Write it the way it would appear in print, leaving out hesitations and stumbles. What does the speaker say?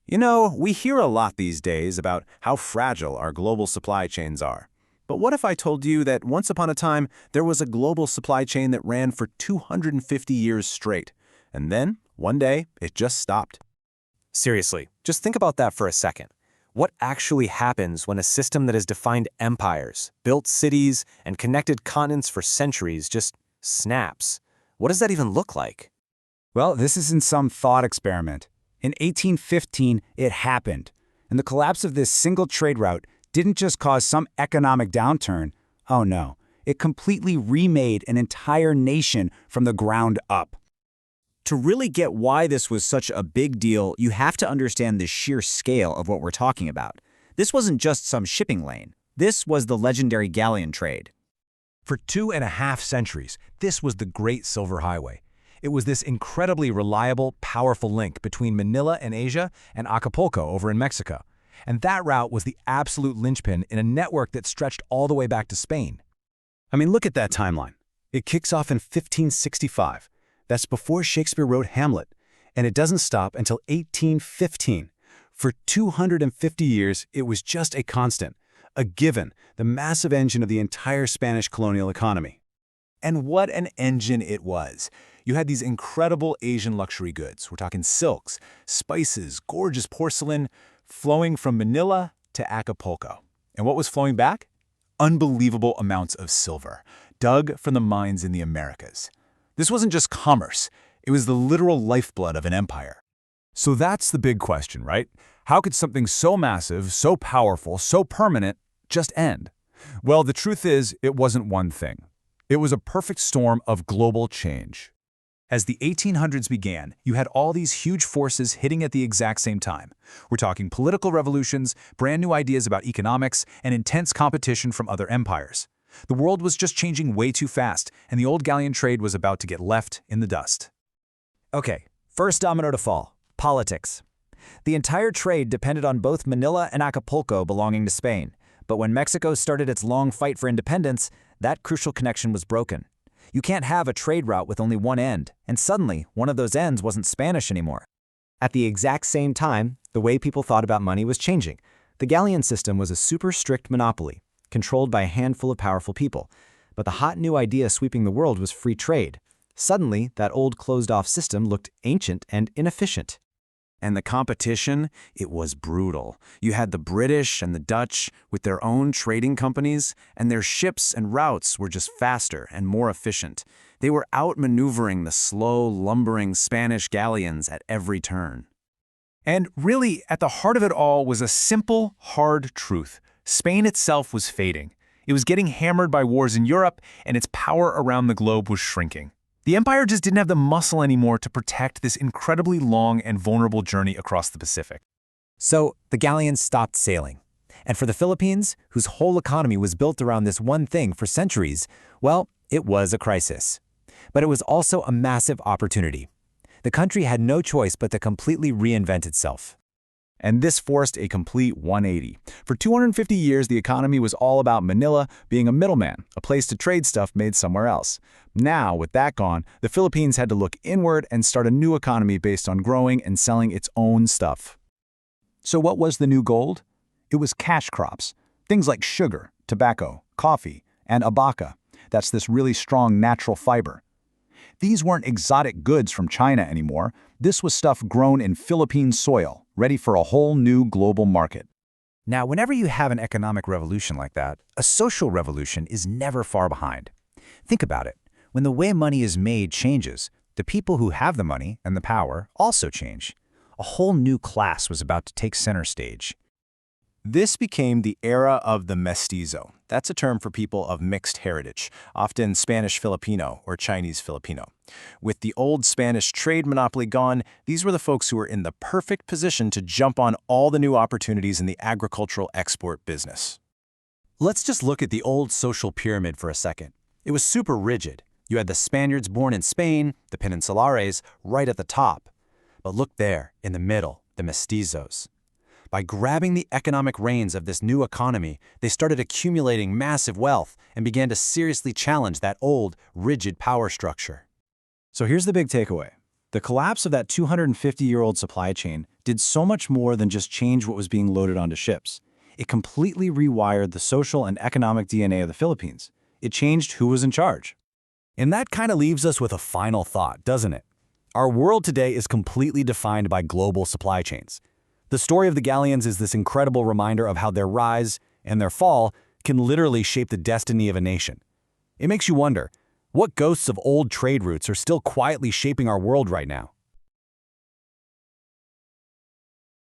You know, we hear a lot these days about how fragile our global supply chains are. But what if I told you that once upon a time there was a global supply chain that ran for 250 years straight, and then, one day, it just stopped? Seriously, just think about that for a second. What actually happens when a system that has defined empires, built cities, and connected continents for centuries just snaps? What does that even look like? Well, this isn't some thought experiment. In 1815, it happened. And the collapse of this single trade route didn't just cause some economic downturn. Oh no, it completely remade an entire nation from the ground up. To really get why this was such a big deal, you have to understand the sheer scale of what we're talking about. This wasn't just some shipping lane. This was the legendary galleon trade. For 2.5 centuries, this was the Great Silver Highway. It was this incredibly reliable, powerful link between Manila in Asia and Acapulco over in Mexico. And that route was the absolute linchpin in a network that stretched all the way back to Spain. I mean, look at that timeline. It kicks off in 1565. That's before Shakespeare wrote Hamlet. And it doesn't stop until 1815. For 250 years, it was just a constant, a given, the massive engine of the entire Spanish colonial economy. And what an engine it was. You had these incredible Asian luxury goods. We're talking silks, spices, gorgeous porcelain, flowing from Manila to Acapulco. And what was flowing back? Unbelievable amounts of silver, dug from the mines in the Americas. This wasn't just commerce. It was the literal lifeblood of an empire. So that's the big question, right? How could something so massive, so powerful, so permanent just end? Well, the truth is, it wasn't one thing. It was a perfect storm of global change. As the 1800s began, you had all these huge forces hitting at the exact same time. We're talking political revolutions, brand new ideas about economics, and intense competition from other empires. The world was just changing way too fast, and the old galleon trade was about to get left in the dust. Okay, first domino to fall, politics. The entire trade depended on both Manila and Acapulco belonging to Spain. But when Mexico started its long fight for independence, that crucial connection was broken. You can't have a trade route with only one end, and suddenly, one of those ends wasn't Spanish anymore. At the exact same time, the way people thought about money was changing. The galleon system was a super strict monopoly, controlled by a handful of powerful people. But the hot new idea sweeping the world was free trade. Suddenly, that old closed-off system looked ancient and inefficient. And the competition, it was brutal. You had the British and the Dutch with their own trading companies, and their ships and routes were just faster and more efficient. They were outmaneuvering the slow, lumbering Spanish galleons at every turn. And really, at the heart of it all was a simple, hard truth. Spain itself was fading. It was getting hammered by wars in Europe, and its power around the globe was shrinking. The empire just didn't have the muscle anymore to protect this incredibly long and vulnerable journey across the Pacific. So the galleons stopped sailing. And for the Philippines, whose whole economy was built around this one thing for centuries, well, it was a crisis. But it was also a massive opportunity. The country had no choice but to completely reinvent itself. And this forced a complete 180. For 250 years, the economy was all about Manila being a middleman, a place to trade stuff made somewhere else. Now, with that gone, the Philippines had to look inward and start a new economy based on growing and selling its own stuff. So what was the new gold? It was cash crops, things like sugar, tobacco, coffee, and abaca. That's this really strong natural fiber. These weren't exotic goods from China anymore. This was stuff grown in Philippine soil, ready for a whole new global market. Now, whenever you have an economic revolution like that, a social revolution is never far behind. Think about it. When the way money is made changes, the people who have the money and the power also change. A whole new class was about to take center stage. This became the era of the mestizo. That's a term for people of mixed heritage, often Spanish-Filipino or Chinese-Filipino. With the old Spanish trade monopoly gone, these were the folks who were in the perfect position to jump on all the new opportunities in the agricultural export business. Let's just look at the old social pyramid for a second. It was super rigid. You had the Spaniards born in Spain, the Peninsulares, right at the top. But look there, in the middle, the mestizos. By grabbing the economic reins of this new economy, they started accumulating massive wealth and began to seriously challenge that old, rigid power structure. So here's the big takeaway. The collapse of that 250-year-old supply chain did so much more than just change what was being loaded onto ships. It completely rewired the social and economic DNA of the Philippines. It changed who was in charge. And that kind of leaves us with a final thought, doesn't it? Our world today is completely defined by global supply chains. The story of the galleons is this incredible reminder of how their rise and their fall can literally shape the destiny of a nation. It makes you wonder, what ghosts of old trade routes are still quietly shaping our world right now?